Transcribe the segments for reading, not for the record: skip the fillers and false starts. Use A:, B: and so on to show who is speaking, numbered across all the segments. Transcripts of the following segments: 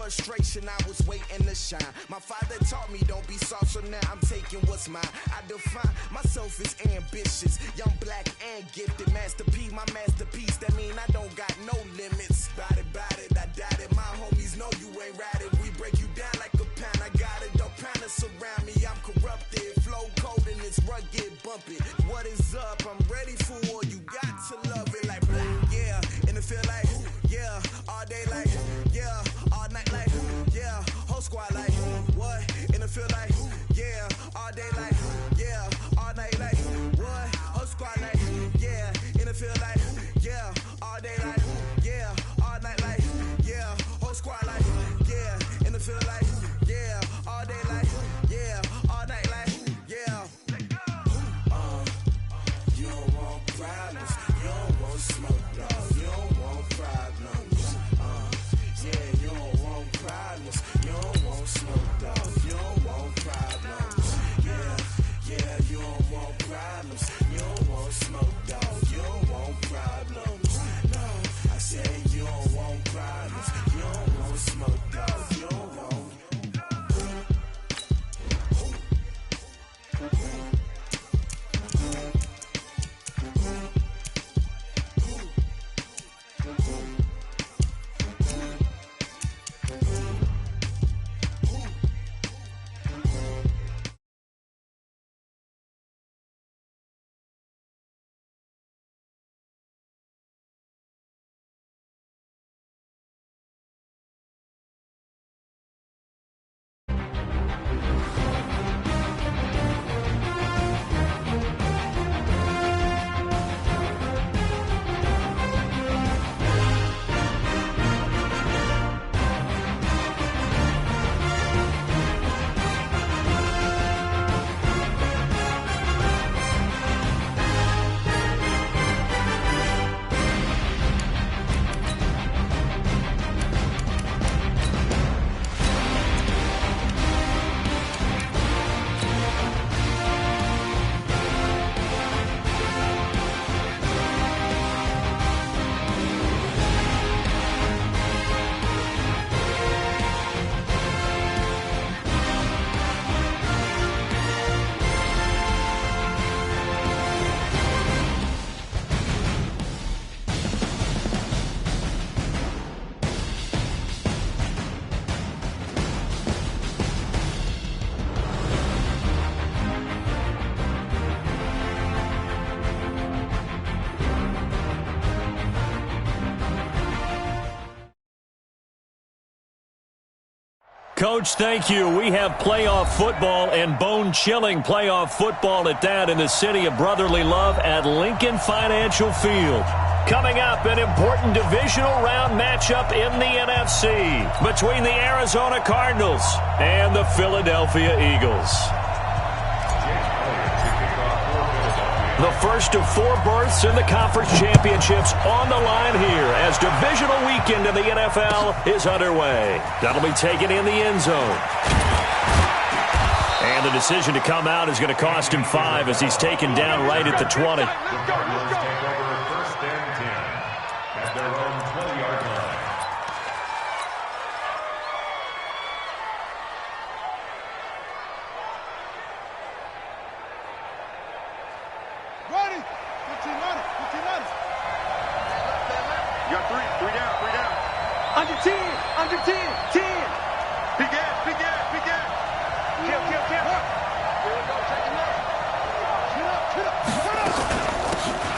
A: frustration, I was waiting to shine. My father taught me don't be soft, so now I'm taking what's mine. I define myself as ambitious, young, black, and gifted. Master P, my masterpiece, that mean I don't got no limits. Bout it, I doubt it. My homies know you ain't ratted. We break you down like a pound. I got it, don't pound to surround me. I'm corrupted, flow cold and it's rugged, bumpy. What is up? I'm ready for war. You got to love it like black, yeah. And it feel like, yeah. All day like, yeah. All night like, yeah. Whole squad like, what? And it feel like, yeah. All day like, yeah. All night like, what? Whole squad like, yeah. And it feel like, yeah. All day like, yeah. All night like, yeah. Whole squad like, yeah. And it feel like, yeah. All day like, yeah. All night like, yeah. You don't want problems. You don't want smoke, no. You don't want problems. Yeah, you don't want problems. You don't want smoke, dog. You don't want problems. Yeah, you don't want problems. You don't want smoke, dog. You don't want problems. No, I said you don't want problems. You don't want smoke, dog. You don't want.
B: Coach, thank you. We have playoff football and bone-chilling playoff football at that in the city of brotherly love at Lincoln Financial Field. Coming up, an important divisional round matchup in the NFC between the Arizona Cardinals and the Philadelphia Eagles. The first of 4 berths in the conference championships on the line here as divisional weekend in the NFL is underway. That'll be taken in the end zone. And the decision to come out is going to cost him 5 as he's taken down right at the 20.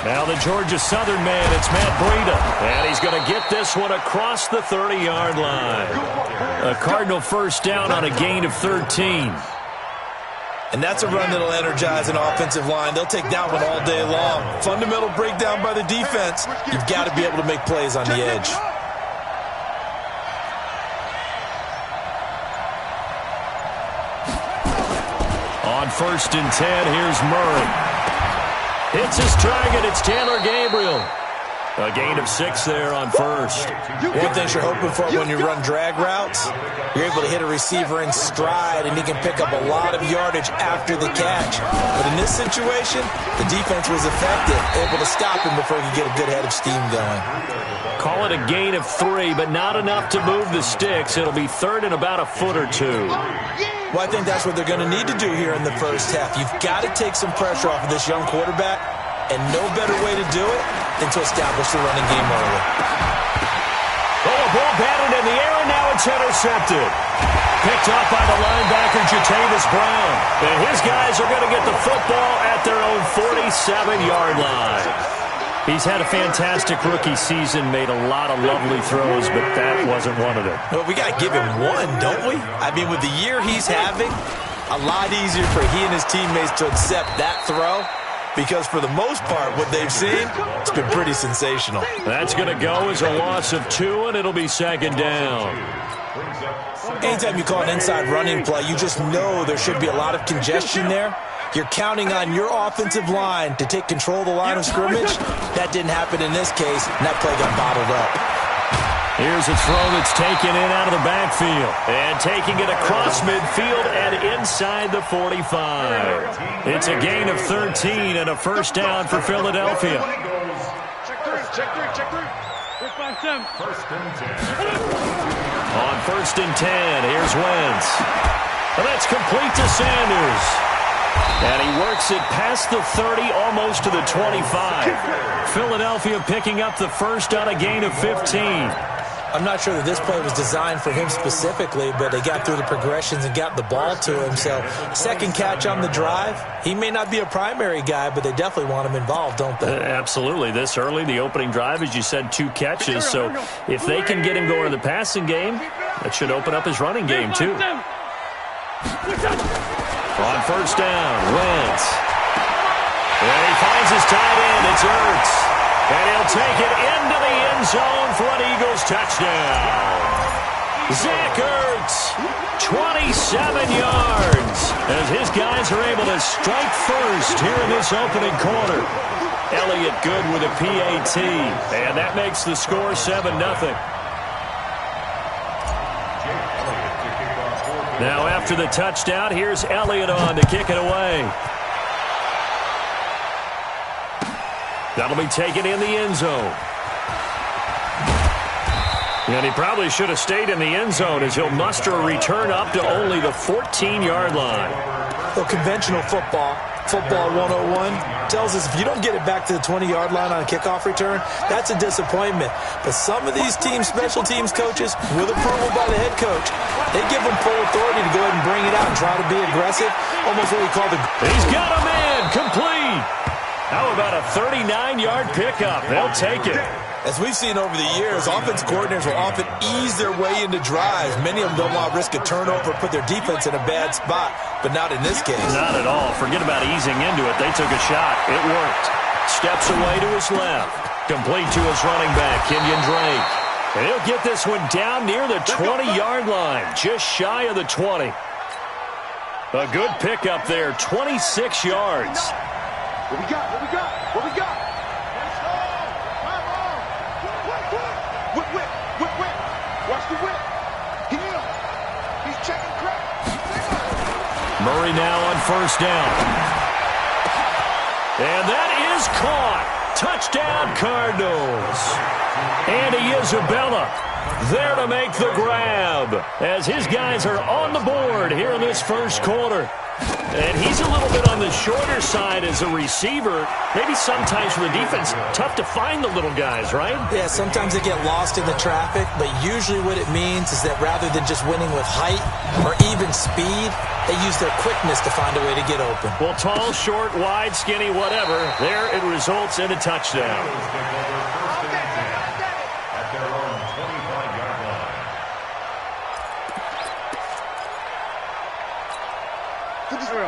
B: Now the Georgia Southern man, it's Matt Breida. And he's going to get this one across the 30-yard line. A Cardinal first down on a gain of 13.
C: And that's a run that'll energize an offensive line. They'll take that one all day long. Fundamental breakdown by the defense. You've got to be able to make plays on the edge.
B: On 1st and 10, here's Murray. Hits his target. It's Taylor Gabriel. A gain of 6 there on first.
C: One thing you're hoping for when you run drag routes, you're able to hit a receiver in stride, and he can pick up a lot of yardage after the catch. But in this situation, the defense was effective, able to stop him before he could get a good head of steam going.
B: Call it a gain of 3, but not enough to move the sticks. It'll be third and about a foot or 2.
C: Well, I think that's what they're going to need to do here in the first half. You've got to take some pressure off of this young quarterback, and no better way to do it than to establish the running game early.
B: Oh, a ball batted in the air, and now it's intercepted. Picked up by the linebacker, Jatavis Brown. And his guys are going to get the football at their own 47-yard line. He's had a fantastic rookie season, made a lot of lovely throws, but that wasn't one of them.
C: Well, we got to give him one, don't we? I mean, with the year he's having, a lot easier for he and his teammates to accept that throw, because for the most part, what they've seen, it's been pretty sensational.
B: That's going to go as a loss of 2, and it'll be second down.
C: Anytime you call an inside running play, you just know there should be a lot of congestion there. You're counting on your offensive line to take control of the line of scrimmage. That didn't happen in this case, and that play got bottled up.
B: Here's a throw that's taken in out of the backfield. And taking it across midfield and inside the 45. It's a gain of 13 and a first down for Philadelphia.
D: Check three. First and 10.
B: On first and 10, here's Wentz. And that's complete to Sanders. And he works it past the 30, almost to the 25. Philadelphia picking up the first on a gain of 15.
C: I'm not sure that this play was designed for him specifically, but they got through the progressions and got the ball to him. So, second catch on the drive. He may not be a primary guy, but they definitely want him involved, don't they?
B: Absolutely. This early, the opening drive, as you said, 2 catches. So, if they can get him going in the passing game, that should open up his running game, too. On first down, Wentz. And he finds his tight end. It's Ertz. And he'll take it into the end zone for an Eagles touchdown. Zach Ertz, 27 yards, as his guys are able to strike first here in this opening quarter. Elliott good with a PAT, and that makes the score 7-0. Now after the touchdown, here's Elliott on to kick it away. That'll be taken in the end zone. And he probably should have stayed in the end zone as he'll muster a return up to only the 14-yard line.
C: Well, conventional football 101, tells us if you don't get it back to the 20-yard line on a kickoff return, that's a disappointment. But some of these special teams coaches, with approval by the head coach, they give them full authority to go ahead and bring it out and try to be aggressive, almost what we call the...
B: He's got a man, complete. How about a 39-yard pickup? They'll take it.
C: As we've seen over the years, offense coordinators will often ease their way into drives. Many of them don't want to risk a turnover or put their defense in a bad spot, but not in this case.
B: Not at all. Forget about easing into it. They took a shot. It worked. Steps away to his left. Complete to his running back, Kenyon Drake. And he'll get this one down near the 20-yard line, just shy of the 20. A good pickup there, 26 yards.
D: What we got? Whip. Watch the whip. He's checking crack.
B: Murray now on first down. And that is caught. Touchdown, Cardinals. Andy Isabella there to make the grab as his guys are on the board here in this first quarter. And he's a little bit on the shorter side as a receiver. Maybe sometimes for the defense, tough to find the little guys, right?
C: Yeah, sometimes they get lost in the traffic, but usually what it means is that rather than just winning with height or even speed, they use their quickness to find a way to get open.
B: Well, tall, short, wide, skinny, whatever, there it results in a touchdown.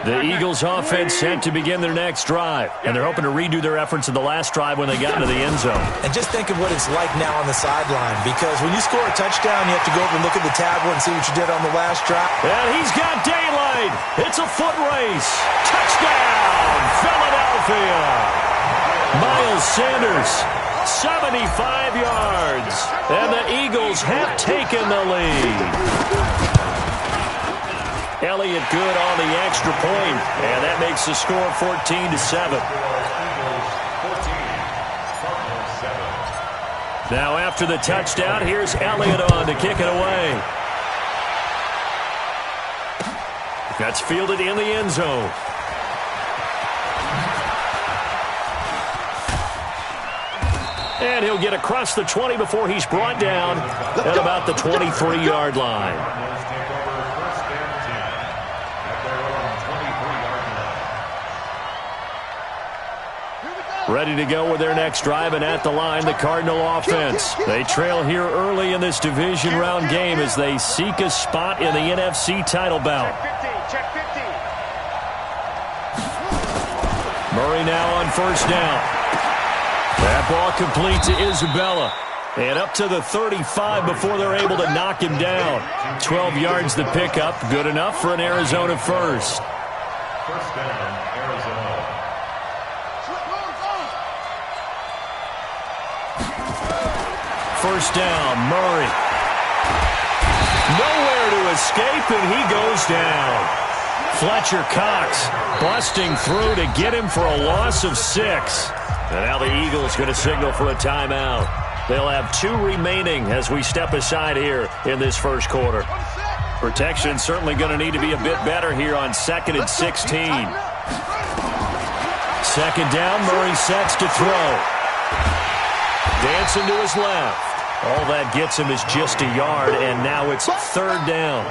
B: The Eagles offense set to begin their next drive, and they're hoping to redo their efforts in the last drive when they got into the end zone.
C: And just think of what it's like now on the sideline, because when you score a touchdown, you have to go over and look at the tablet and see what you did on the last drive.
B: And he's got daylight. It's a foot race. Touchdown, Philadelphia. Miles Sanders 75 yards. And the Eagles have taken the lead. Elliott good on the extra point, and that makes the score 14-7. Now after the touchdown, here's Elliott on to kick it away. That's fielded in the end zone. And he'll get across the 20 before he's brought down at about the 23-yard line. Ready to go with their next drive, and at the line, the Cardinal offense. They trail here early in this division round game as they seek a spot in the NFC title bout.
D: Check 50.
B: Murray now on first down. That ball complete to Isabella. And up to the 35 before they're able to knock him down. 12 yards the pickup. Good enough for an Arizona first.
E: First down, Arizona.
B: First down, Murray. Nowhere to escape, and he goes down. Fletcher Cox busting through to get him for a loss of 6. And now the Eagles going to signal for a timeout. They'll have 2 remaining as we step aside here in this first quarter. Protection certainly going to need to be a bit better here on 2nd and 16. Second down, Murray sets to throw. Dancing to his left. All that gets him is just a yard, and now it's third down.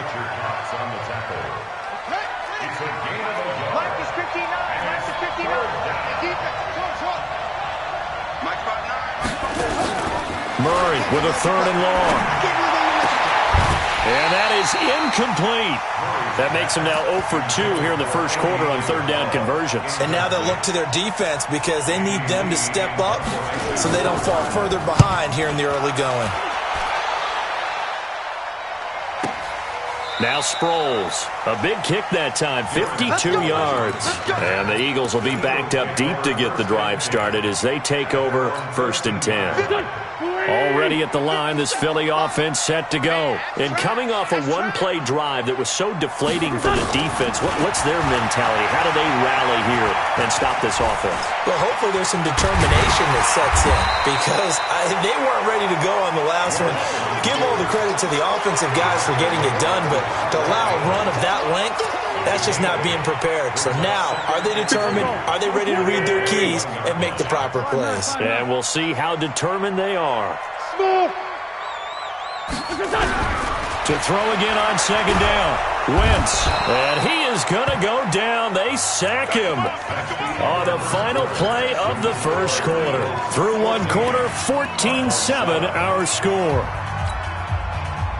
D: Mike is 59. Mike is 59.
B: Murray with a third and long. And that is incomplete. That makes him now 0 for 2 here in the first quarter on third down conversions.
C: And now they'll look to their defense because they need them to step up so they don't fall further behind here in the early going.
B: Now Sproles. A big kick that time, 52 yards. And the Eagles will be backed up deep to get the drive started as they take over 1st and 10. Already at the line, this Philly offense set to go. And coming off a one-play drive that was so deflating for the defense, what's their mentality? How do they rally here and stop this offense?
C: Well, hopefully there's some determination that sets in because they weren't ready to go on the last one. Give all the credit to the offensive guys for getting it done, but to allow a run of that length, that's just not being prepared. So now, are they determined? Are they ready to read their keys and make the proper plays?
B: And we'll see how determined they are. To throw again on second down. Wentz. And he is going to go down. They sack him on the final play of the first quarter. Through one quarter, 14-7 our score.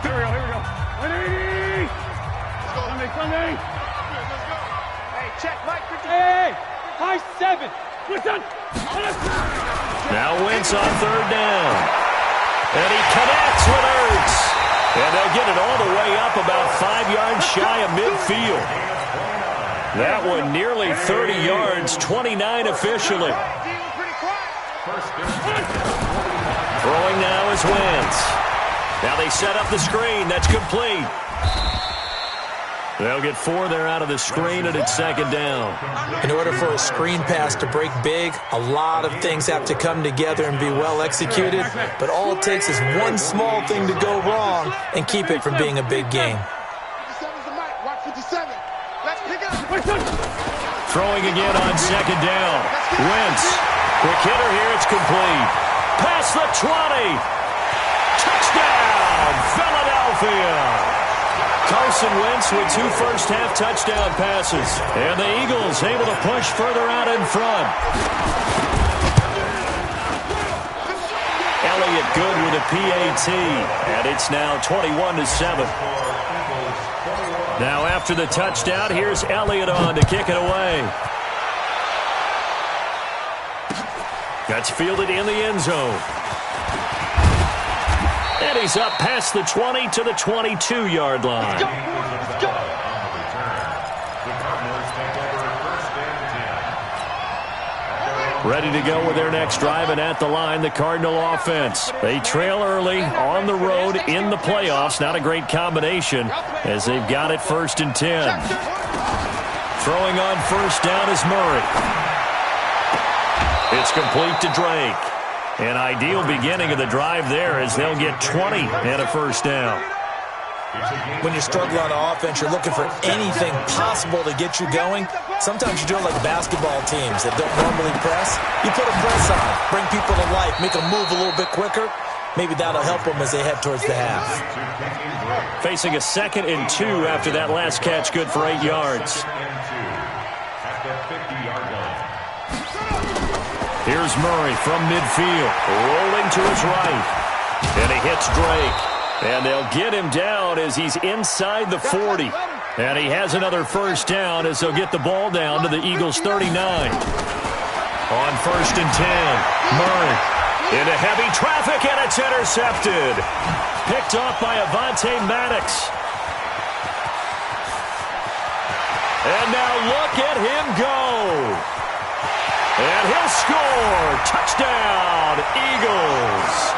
D: Here we go. 180. Sunday. Hey, check Mike. Hey, high 7. Listen.
B: Now Wentz on third down. And he connects with Ertz. And they'll get it all the way up about 5 yards shy of midfield. That one nearly 30 yards, 29 officially. Throwing now is Wentz. Now they set up the screen. That's complete. They'll get 4 there out of the screen, and it's second down.
C: In order for a screen pass to break big, a lot of things have to come together and be well executed, but all it takes is one small thing to go wrong and keep it from being a big game.
B: Throwing again on second down. Wentz. Quick hitter here. It's complete. Past the 20. Touchdown, Philadelphia. Carson Wentz with 2 first-half touchdown passes. And the Eagles able to push further out in front. Elliott good with a PAT. And it's now 21-7. Now after the touchdown, here's Elliott on to kick it away. That's fielded in the end zone. And he's up past the 20 to the 22-yard line.
D: Let's go.
B: Ready to go with their next drive, and at the line, the Cardinal offense. They trail early on the road in the playoffs. Not a great combination as they've got it 1st and 10. Throwing on 1st down is Murray. It's complete to Drake. An ideal beginning of the drive there as they'll get 20 and a 1st down.
C: When you're struggling on offense, you're looking for anything possible to get you going. Sometimes you do it like basketball teams that don't normally press. You put a press on, bring people to life, make them move a little bit quicker. Maybe that'll help them as they head towards the half.
B: Facing a 2nd and 2 after that last catch, good for 8 yards. Here's Murray from midfield, rolling to his right. And he hits Drake. And they'll get him down as he's inside the 40. And he has another 1st down as they'll get the ball down to the Eagles' 39. On 1st and 10, Murray into heavy traffic, and it's intercepted. Picked off by Avonte Maddox. And now look at him go. And he'll score. Touchdown, Eagles.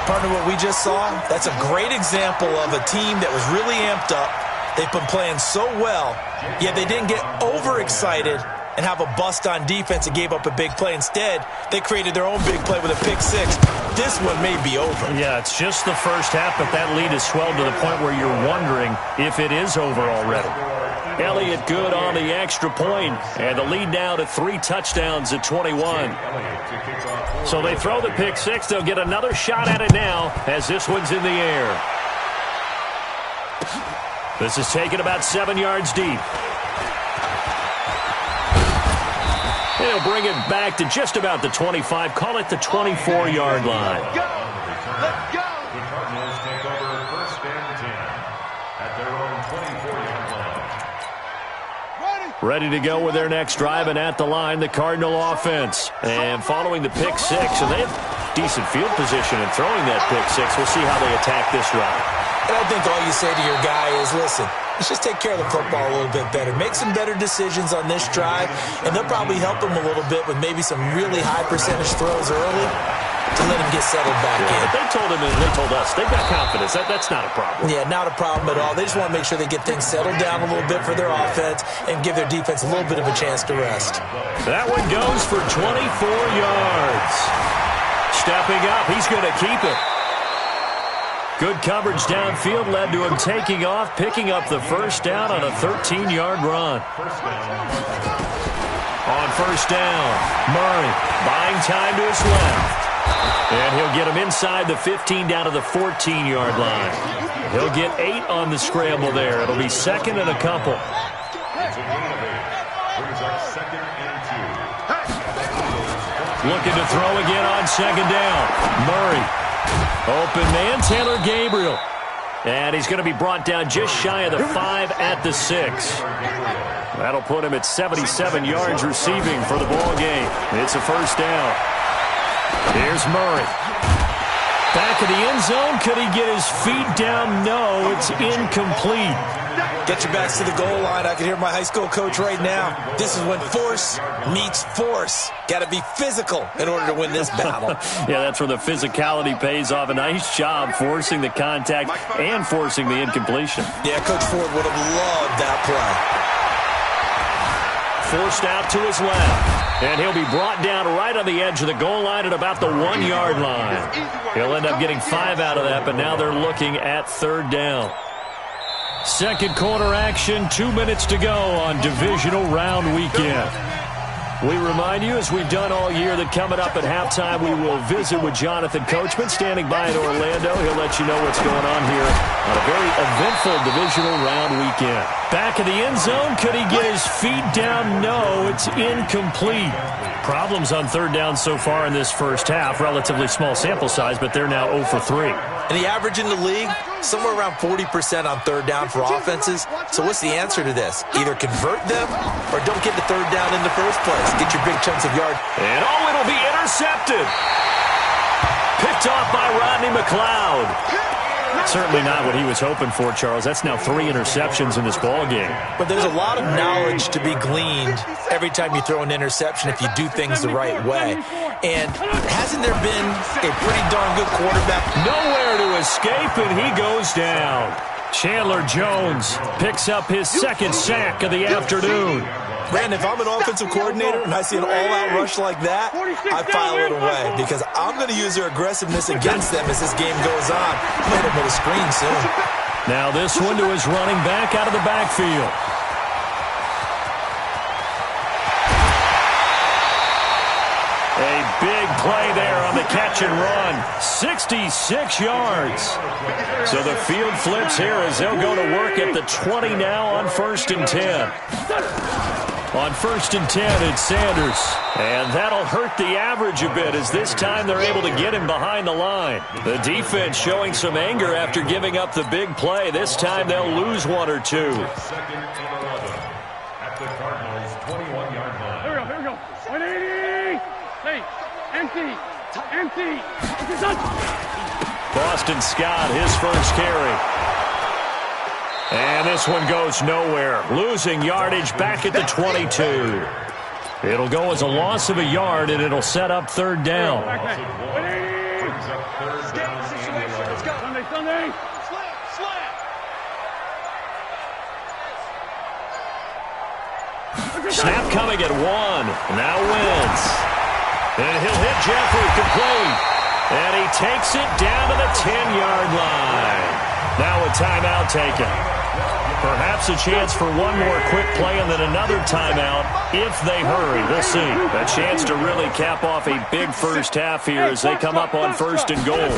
C: Partner, what we just saw, that's a great example of a team that was really amped up. They've been playing so well, yet they didn't get overexcited and have a bust on defense and gave up a big play. Instead, they created their own big play with a pick 6. This one may be over.
B: Yeah, it's just the first half, but that lead has swelled to the point where you're wondering if it is over already. Elliott good on the extra point, and the lead now to 3 touchdowns at 21. So they throw the pick 6. They'll get another shot at it now as this one's in the air. This is taken about 7 yards deep. They'll bring it back to just about the 25. Call it the 24-yard line.
D: Let's go!
E: The Cardinals take over 1st and 10 at their own 24-yard line.
B: Ready to go with their next drive, and at the line, the Cardinal offense. And following the pick 6, and they have decent field position in throwing that pick 6. We'll see how they attack this drive.
C: And I think all you say to your guy is, listen, let's just take care of the football a little bit better. Make some better decisions on this drive, and they'll probably help him a little bit with maybe some really high percentage throws early to let him get settled back in.
B: But they told him and they told us they've got confidence. That's not a problem.
C: Yeah, not a problem at all. They just want to make sure they get things settled down a little bit for their offense and give their defense a little bit of a chance to rest.
B: That one goes for 24 yards. Stepping up, he's going to keep it. Good coverage downfield led to him taking off, picking up the 1st down on a 13-yard run. On 1st down, Murray buying time to his left. And he'll get him inside the 15 down to the 14-yard line. He'll get 8 on the scramble there. It'll be 2nd and a couple. Looking to throw again on 2nd down. Murray. Open man, Taylor Gabriel. And he's going to be brought down just shy of the 5 at the 6. That'll put him at 77 yards receiving for the ball game. It's a 1st down. Here's Murray. Back of the end zone. Could he get his feet down? No, it's incomplete.
C: Get your backs to the goal line. I can hear my high school coach right now. This is when force meets force. Got to be physical in order to win this battle.
B: Yeah, that's where the physicality pays off. A nice job forcing the contact and forcing the incompletion.
C: Yeah, Coach Ford would have loved that
B: play. Forced out to his left. And he'll be brought down right on the edge of the goal line at about the 1-yard line. He'll end up getting 5 out of that, but now they're looking at 3rd down. Second quarter action, 2 minutes to go on divisional round weekend. We remind you, as we've done all year, that coming up at halftime, we will visit with Jonathan Coachman standing by in Orlando. He'll let you know what's going on here on a very eventful divisional round weekend. Back of the end zone, could he get his feet down? No, it's incomplete. Problems on 3rd down so far in this first half. Relatively small sample size, but they're now 0 for 3.
C: And the average in the league, somewhere around 40% on 3rd down for offenses. So what's the answer to this? Either convert them or don't get the 3rd down in the first place. Get your big chunks of yard.
B: And it'll be intercepted. Picked off by Rodney McLeod. Certainly not what he was hoping for, Charles. That's now 3 interceptions in this ball game.
C: But there's a lot of knowledge to be gleaned every time you throw an interception if you do things the right way. And hasn't there been a pretty darn good quarterback?
B: Nowhere to escape, and he goes down. Chandler Jones picks up his second sack of the afternoon.
C: Brandon, if I'm an offensive coordinator and I see an all-out rush like that, I file it away because I'm going to use their aggressiveness against them as this game goes on. I'm going to hit them with a screen soon.
B: Now this one to his running back out of the backfield. A big play there on the catch and run. 66 yards. So the field flips here as they'll go to work at the 20 now on 1st and 10. On 1st and 10, it's Sanders. And that'll hurt the average a bit as this time they're able to get him behind the line. The defense showing some anger after giving up the big play. This time they'll lose 1 or 2.
E: 2nd and 11 at the Cardinals' 21-yard line.
D: Here we go. 180. Hey, empty.
B: Boston Scott, his first carry. And this one goes nowhere. Losing yardage back at the 22. It'll go as a loss of a yard, and it'll set up 3rd down.
E: Brings up 3rd down and 11.
D: Let's go. Sunday.
B: Snap coming at 1. Now wins. And he'll hit Jeffrey complete. And he takes it down to the 10-yard line. Now a timeout taken. Perhaps a chance for one more quick play and then another timeout if they hurry. We'll see. A chance to really cap off a big first half here as they come up on 1st and goal.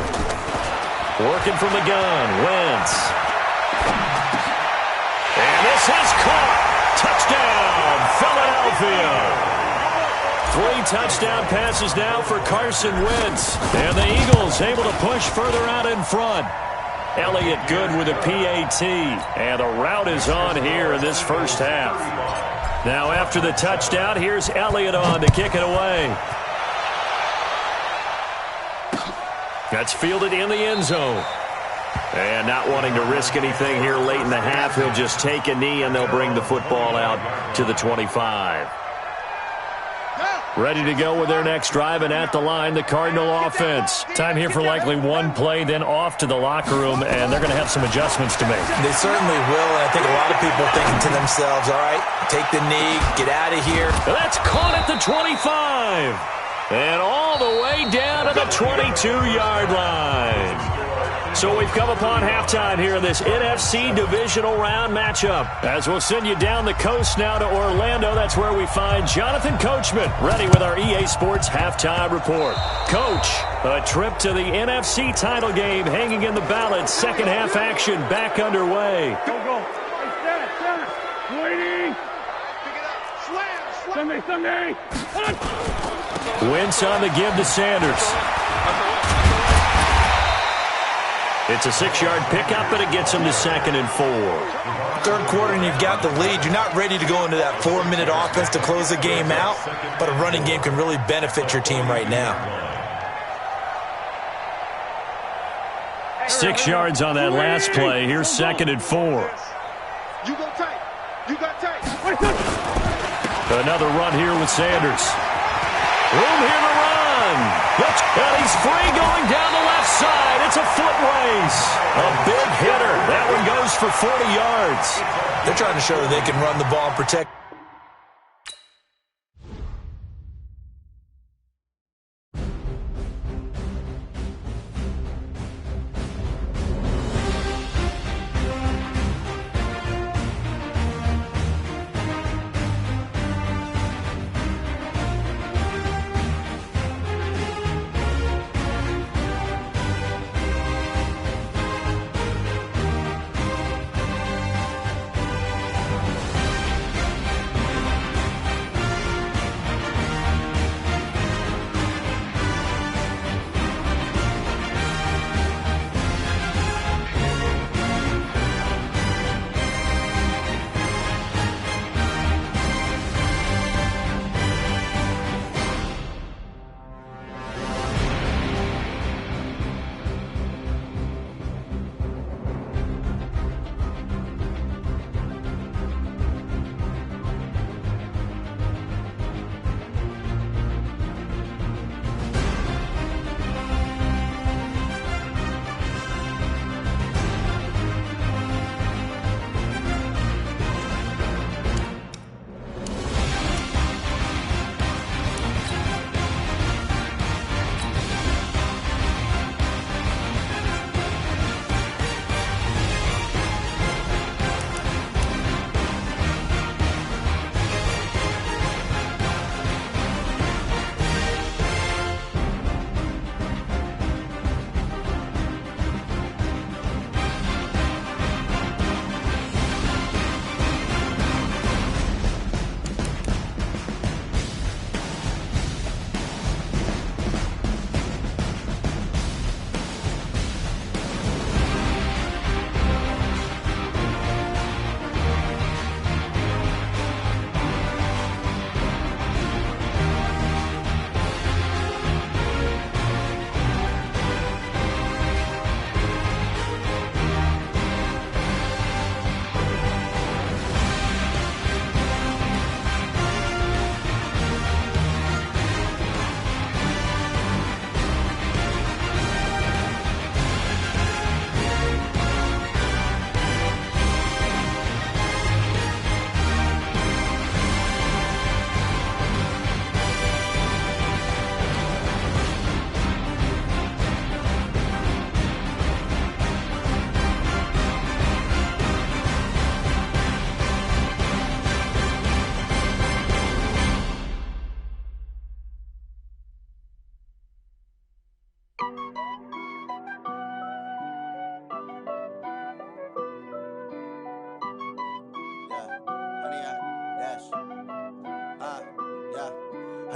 B: Working from the gun. Wentz. And this is caught. Touchdown, Philadelphia. 3 touchdown passes now for Carson Wentz. And the Eagles able to push further out in front. Elliott good with a PAT. And the route is on here in this first half. Now after the touchdown, here's Elliott on to kick it away. That's fielded in the end zone. And not wanting to risk anything here late in the half, he'll just take a knee and they'll bring the football out to the 25. Ready to go with their next drive, and at the line, the Cardinal offense. Time here for likely one play, then off to the locker room, and they're going to have some adjustments to make.
C: They certainly will, and I think a lot of people are thinking to themselves, all right, take the knee, get out of here.
B: That's caught at the 25. And all the way down to the 22-yard line. So we've come upon halftime here in this NFC divisional round matchup. As we'll send you down the coast now to Orlando, that's where we find Jonathan Coachman, ready with our EA Sports halftime report. Coach, a trip to the NFC title game hanging in the balance. Second half action back underway.
D: Go. Hey, stand. Waiting. Pick it up. Sunday.
B: Wentz on the give to Sanders. It's a 6-yard pickup, but it gets him to 2nd and 4.
C: Third quarter and you've got the lead. You're not ready to go into that 4-minute offense to close the game out, but a running game can really benefit your team right now.
B: 6 yards on that last play. Here's 2nd and 4.
D: You got tight.
B: Another run here with Sanders. Room here to run. And he's free going down the left side. It's a foot race. A big hitter. That one goes for 40 yards.
C: They're trying to show that they can run the ball and protect.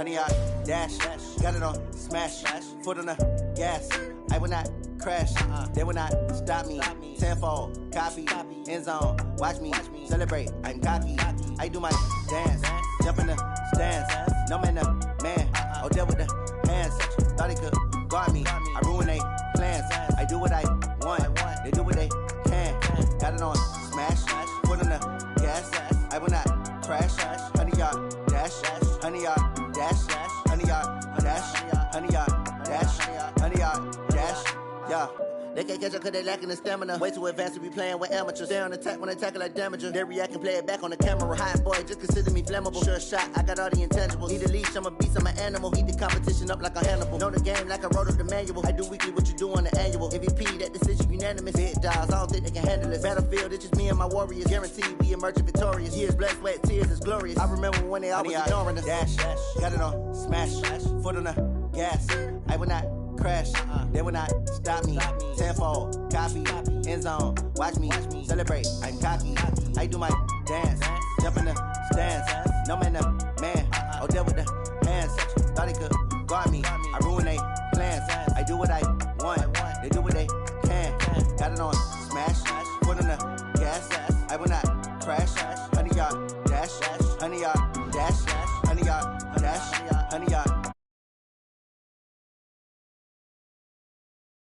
F: 100 yard dash. Got it on smash, foot on the gas. I will not crash, they will not stop me. Tenfold, copy, end zone, watch me celebrate. I'm cocky, I do my dance, jump in the stands. No man, the man, Odell with the hands. Thought he could guard me, I ruin they plans. I do what I want, they do what they can. Got it on smash, foot on the gas. I will not crash, 100 yard dash, 100 yard dash, 100 yard dash, 100 yard dash, 100 yard dash, yeah. They can't catch up cause they lacking the stamina. Way too advanced to be playing with amateurs. Stay on attack when they tackle like damager. They react and play it back on the camera. Hot boy, just consider me flammable. Sure shot, I got all the intangibles. Need a leash, I'm a beast, I'm an animal. Heat the competition up like a Hannibal. Know the game like I wrote up the manual. I do weekly what you do on the annual. MVP, that decision unanimous. Big dogs, I don't think they can handle it. Battlefield, it's just me and my warriors. Guaranteed we emerge victorious. Years, blood, sweat, tears, it's glorious. I remember when they always ignoring us. Dash, got it on smash, foot on the gas. I will not crash, they will not stop me. Tenfold, copy, end zone, watch me celebrate. I'm cocky, I do my dance, jump in the stands. No man, the man, Odell with the hands. Thought he could guard me, I ruin they plans. I do what I want, they do what they can. Got it on smash, foot on the gas. I will not crash, 100 yard dash, 100 yard dash, 100 yard dash, 100 yard